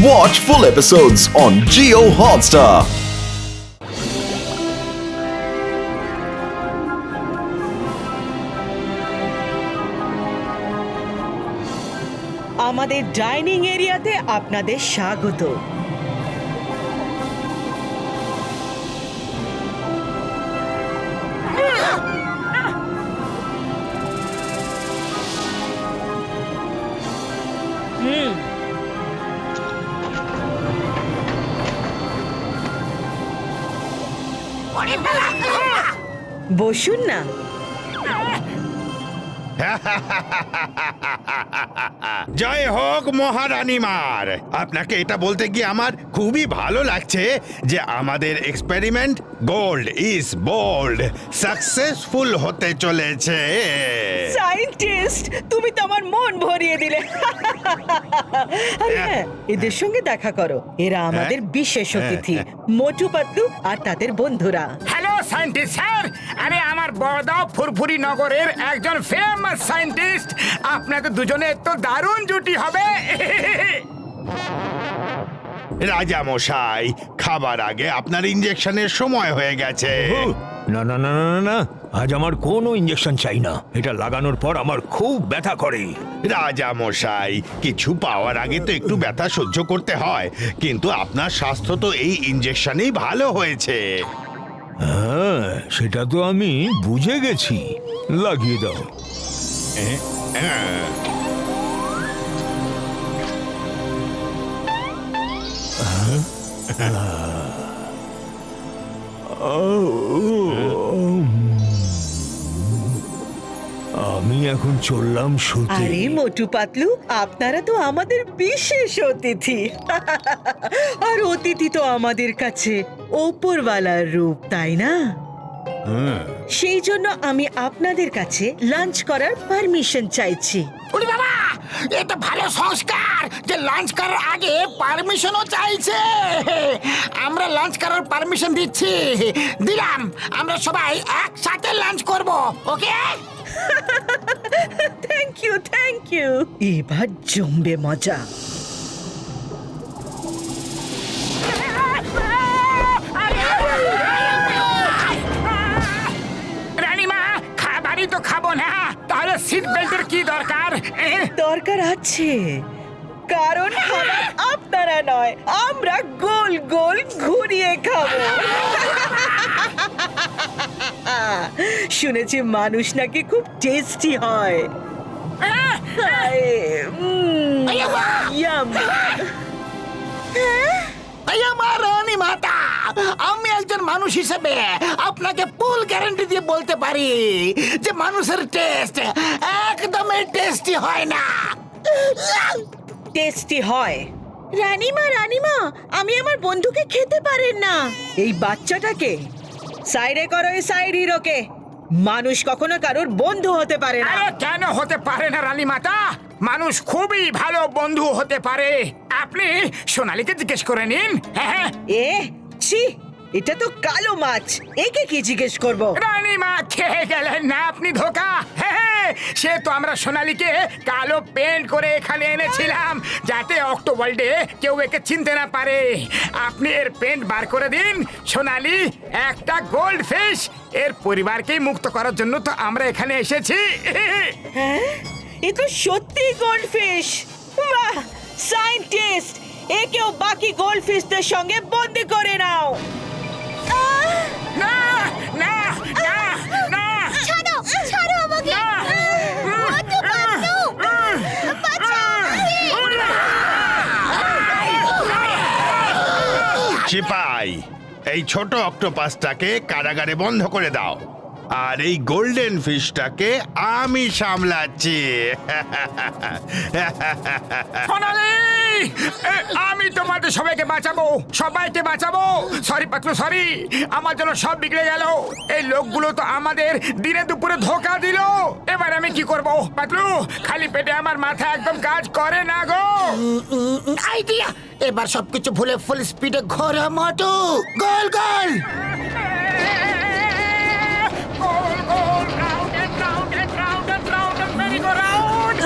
Watch full episodes on Jio Hotstar. আমাদের dining এরিয়াতে আপনাদের স্বাগত। বসুন না। জয় হোক মহারানী মার। আপনাকে এটা বলতে গিয়ে আমার খুবই ভালো লাগছে যে আমাদের experiment gold is bold successful হতে চলেছে। সায়েন্টিস্ট, তুমি তো আমার মন ভরিয়ে দিলে। আরে হ্যাঁ, এদের সঙ্গে দেখা করো। এরা আমাদের বিশেষ অতিথি, মোটু পাতলু আর তাদের বন্ধুরা। হ্যালো সায়েন্টিস্ট স্যার, আরে আমার বড়দাও ফুরফুরি নগরের একজন ফেমাস সায়েন্টিস্ট। আপনাদের দুজনের তো দারুণ জুটি হবে। রাজা মশাই, খাবার আগে আপনার ইনজেকশনের সময় হয়ে গেছে। না না না না না না, আজ আমার কোনো ইঞ্জেকশন চাই না। এটা লাগানোর পর আমার খুব ব্যথা করে। রাজা মশাই, কিছু পাওয়ার আগে তো একটু ব্যথা সহ্য করতে হয়, কিন্তু আপনার স্বাস্থ্য তো এই ইনজেকশনেই ভালো হয়েছে। হ্যাঁ, সেটা তো আমি বুঝে গেছি। লাগিয়ে দাও। আমি এখন চললাম শুতে। আরে মোটু পাতলু, আপনারা তো আমাদের বিশেষ অতিথি। আর অতিথি তো আমাদের কাছে ওপরওয়ালার রূপ, তাই না? সেই জন্য আমি আপনাদের কাছে লাঞ্চ করার পারমিশন চাইছি। ওরে বাবা, এটা ভালো সংস্কার যে লাঞ্চ করার আগে পারমিশনও চাইছে। আমরা লাঞ্চ করার পারমিশন দিচ্ছি, দিলাম। আমরা সবাই একসাথে লাঞ্চ করব, okay? Thank you, thank you. এবার জমবে মজা। রানীমা, খাবারই তো খাবো না, তাহলে সিট বেল্টের কি দরকার? দরকার আছে, কারণ খাবার আপনারা নয়, আমরা গোল গোল ঘুরিয়ে খাবো। শুনেছি মানুষ নাকি খুব টেস্টি হয়। ইয়াম। আমার রানী মাতা, আমি একজন মানুষ হিসেবে আপনাকে ফুল গ্যারান্টি দিয়ে বলতে পারি যে মানুষের টেস্ট একদমই টেস্টি হয় না। টেস্টি হয়। রানীমা, রানীমা, আমি আমার বন্ধুকে খেতে পারেন না। এই বাচ্চাটাকে সাইডে করো, এই সাইড হিরোকে। মানুষ কখনো কারোর বন্ধু হতে পারে না। আরে কেন হতে পারে না রানী মাতা? মানুষ খুবই ভালো বন্ধু হতে পারে। আপনি সোনালীকে জিজ্ঞেস করে নিন। হ্যাঁ, এ ছি, এটা তো কালো মাছ, একে কি জিজ্ঞেস করব? রানীমা খেয়ে গেলেন না আপনি ধোকা। হ্যাঁ, সে তো আমরা সোনালীকে কালো পেন্ট করে এখানে এনেছিলাম যাতে অক্টোবর্ল্ডে কেউ একে চিনতে না পারে। আপনি এর পেন্ট বার করে দিন। সোনালী একটা গোল্ড ফিশ, এর পরিবারকেই মুক্ত করার জন্য তো আমরা এখানে এসেছি। হ্যাঁ, এ তো সত্যি গোল্ডফিশ। বাহ, সায়েন্টিস্ট, একেও বাকি গোল্ডফিশদের সঙ্গে বন্দি করে নাও। না না না না, ছাড়ো, ছাড়ো আমাকে। না। মোটু পাতলু, বাঁচাও। সিপাই, এই ছোট অক্টোপাসটাকে কারাগারে বন্ধ করে দাও, আর এই গোল্ডেন ফিশটাকে আমি সামলাচ্ছি। সোনালী, আমি তোমাদের সবাইকে বাঁচাবো, সবাইকে বাঁচাবো। সরি পাতলু, সরি, আমার জন্য সব বিগড়ে গেল। এই লোকগুলো তো আমাদের দিনে দুপুরে ধোকা দিল। এবার আমি কি করব পাতলু? খালি পেটে আমার মাথা একদম কাজ করে না গো। আইডিয়া, এবার সবকিছু ভুলে ফুল স্পিডে ঘোরা মোটু, গোল গোল। গোল গোল, round and round and round and round and merry go round.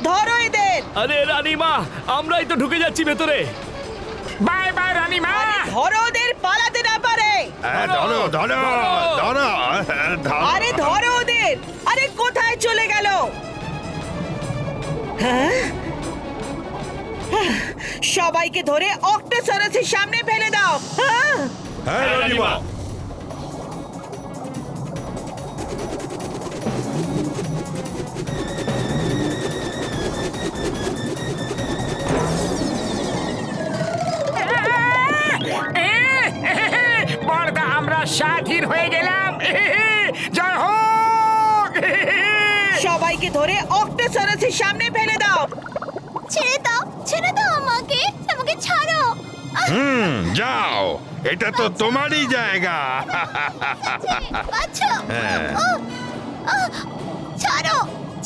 ধরো এদের। আরে রানীমা, আমরাই তো ঢুকে যাচ্ছি ভেতরে। বাই বাই রানীমা। ধরো ওদের, পালাতে না পারে। ধরো ধরো ধরো আরে ধরো ওদের। আরে কোথায় চলে গেল? হ্যাঁ? সবাইকে ধরে অক্টোসারাসের সামনে ফেলে দাও। হ্যাঁ? হ্যাঁ রানীমা। বড়দা, আমরা স্বাধীন হয়ে গেলাম। জয় হোক। সবাইকে ধরে অক্টোসারাসের সামনে ফেলে দাও। ছেড়ে দাও আমাকে, আমাকে ছাড়ো। যাও, এটা তো তোমারই জায়গা। বাঁচাও। হ্যাঁ। ছাড়ো,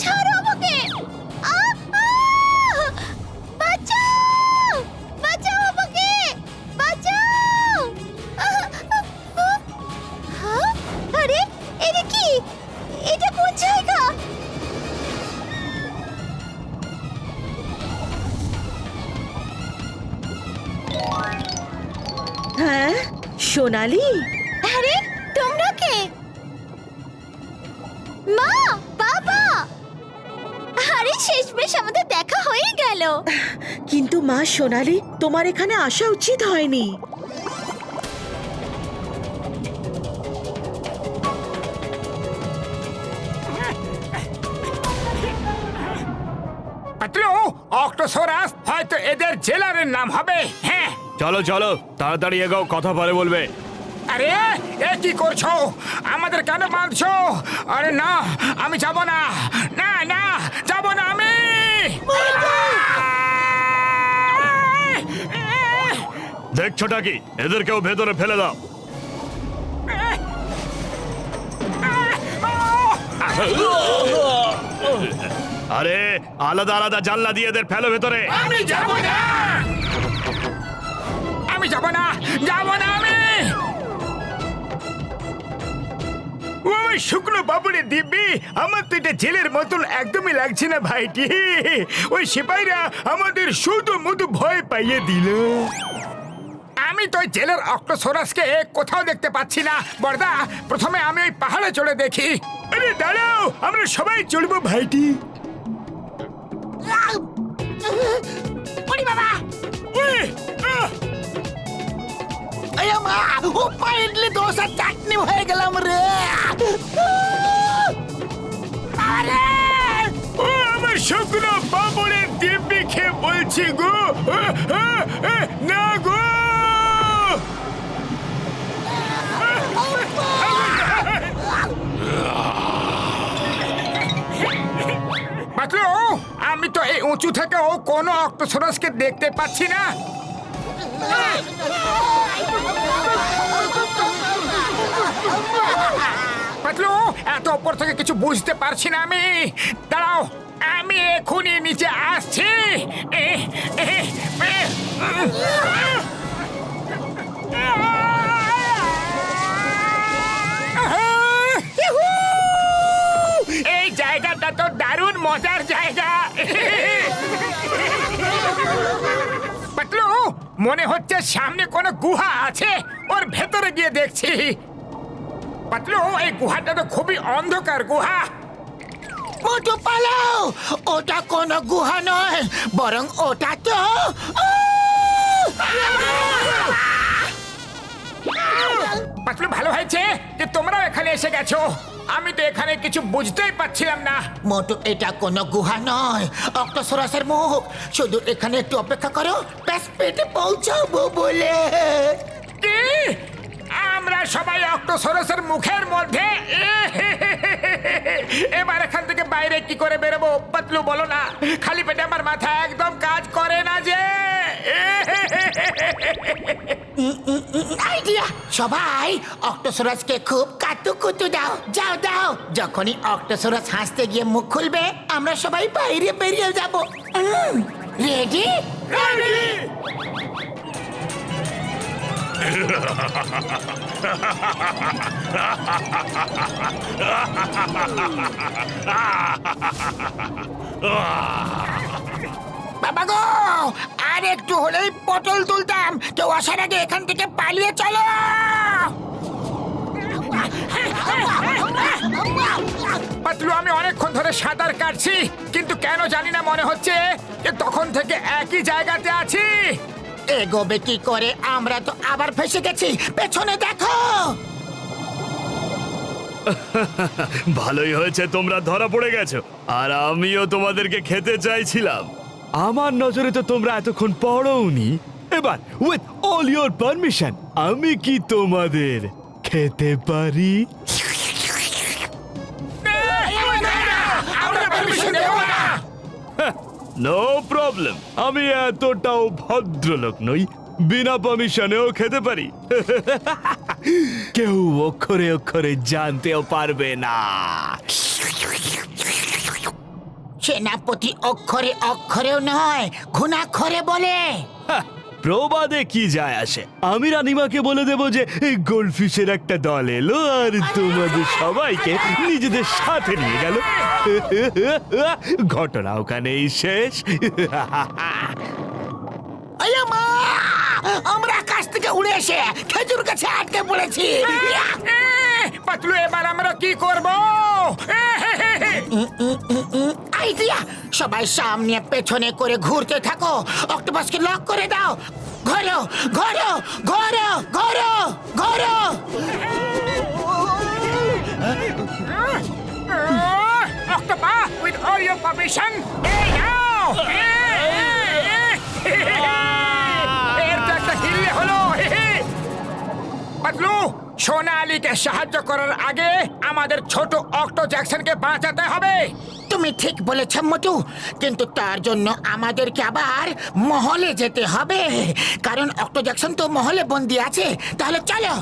ছাড়ো আমাকে। বাঁচাও, বাঁচাও আমাকে, বাঁচাও। হ্যাঁ? আরে এটা কি? এটা কোন জায়গা? হ্যাঁ, সোনালি। আরে তোমরা কে? মা, বাবা। আরে শেষমেশ আমাদের দেখা হয়ে গেল। কিন্তু মা সোনালি, তোমার এখানে আসা উচিত হয়নি। পাতলু, অক্টোসারাস হয়তো এদের জেলারের নাম হবে। হ্যাঁ। চলো চলো, তাড়াতাড়ি এগাও, কথা পরে বলবে। আরে এ কি করছো? আমাদের কেন বাঁধছো? আরে না, আমি যাব না। না না, যাব না আমি। দেখছোটা কি? এদেরকেও ভেতরে ফেলে দাও। আরে আলাদা আলাদা জানলা দিয়ে এদের ফেলো ভেতরে। আমি যাব না, আমি যাব না, যাব না আমি। ওই শুকনো বাবুরে দিব্যি, আমার তো এটা জেলের মতন একদমই লাগছে না ভাইটি। ওই সিপাহীরা আমাদের শুধু মধু ভয় পাইয়ে দিল। আমি তো ওই জেলের অক্টোসারাসকে কোথাও দেখতে পাচ্ছি না। বড়দা, প্রথমে আমি ওই পাহাড়ে চড়ে দেখি। আরে দাঁড়াও, আমরা সবাই চলবো ভাইটি। বাবা, হয়ে গেলাম রে। ও আমার শুকনো বাবুরের দিব্যি খেয়ে বলছি গো, না গো। পাতলু, আমি তো এই উঁচু থেকেও কোনো অক্টোসারাসকে দেখতে পাচ্ছি না। পাতলু, এত উপর থেকে কিছু বুঝতে পারছি না আমি। দাঁড়াও, আমি এখনই নিচে আসছি। এই জায়গাটা তো দারুণ মজার জায়গা। পাতলু, মনে হচ্ছে সামনে কোনো গুহা আছে, ওর ভেতরে গিয়ে দেখছি। পাতলু, এই গুহাটা তো খুবই অন্ধকার গুহা। মোটু পালাও, ওটা কোনো গুহা নয়, বরং ওটা তো পাতলু, ভালো হয়েছে যে তোমরাও এখানে এসে গেছো। আমি তো এখানে কিছু বুঝতেই পারছিলাম না। মোটু, এটা কোনো গুহা নয়, অক্টোসারাসের মুখ। শুধু এখানে একটু অপেক্ষা করো, ব্যাস পেটে পৌঁছাবো বলে। কি? আমরা সবাই অক্টোসারাসের মুখের মধ্যে? এবার এখান থেকে বাইরে কি করে বেরোবো পাতলু, বলো না। খালি পেটে আমার মাথা একদম কাজ করে না যে। আইডিয়া! সবাই অক্টোসারাসকে খুব কাতুকুতু দাও, যাও দাও। যখনই অক্টোসারাস হাসতে গিয়ে মুখ খুলবে, আমরা সবাই বাইরে বেরিয়ে যাব। রেডি? বাবা গো, আর একটু হলেই পটল তুলতাম। কেউ আসার আগে এখান থেকে পালিয়ে চলো। পাতলু, আমি অনেকক্ষণ ধরে সাঁতার কাটছি, কিন্তু কেন জানি না মনে হচ্ছে যে তখন থেকে একই জায়গাতে আছি। এগোবে কি করে? আমরা তো আবার ফেসে গেছি। পেছনে দেখো। ভালোই হয়েছে তোমরা ধরা পড়ে গেছো, আর আমিও তোমাদেরকে খেতে চাইছিলাম। আমার নজরে তো তোমরা এতক্ষণ পড়োনি। এবার উইথ অল ইওর পারমিশন আমি কি তোমাদের খেতে পারি? আমরা permission দেব না। নো প্রবলেম, আমি এতটাও ভদ্রলোক নই, বিনা পারমিশনেও খেতে পারি। কেউ অক্ষরে অক্ষরে জানতেও পারবে না। সেনাপতি অক্ষরে অক্ষরেও নয়, ঘুণাক্ষরে বলে। হ্যাঁ, প্রবাদে কি যায় আসে? আমি রানীমাকে বলে দেব যে এই গোল্ডফিশের একটা দল এলো আর তোমাদের সবাইকে নিজেদের সাথে নিয়ে গেল। ঘটনা ওখানেই শেষ। আয়া মা! আমরা আকাশ থেকে উড়ে এসে খেজুর গাছে আটকে পড়েছি। পাতলু, এবার আমরা কি করব? আইডিয়া! সবাই সামনে পেছনে করে ঘুরতে থাকো। অক্টোপাসকে লক করে দাও। ঘোরো ঘোরো ঘোরো ঘোরো ঘোরো। Octopus, with all your permission, hey now! এর তো একটা হিললে হলো। পাতলু, সোনা আলীকে সাহায্য করার আগে আমাদের ছোট অক্টো জ্যাকসনকে বাঁচাতে হবে। তুমি ঠিক বলেছ মোটু, কিন্তু তার জন্য আমাদেরকে আবার মহলে যেতে হবে, কারণ অক্টো জ্যাকসন তো মহলে বন্দি আছে। তাহলে চলো।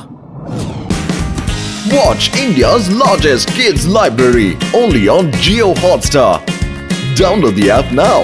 Watch India's largest kids library only on Geo Hotstar. Download the app now.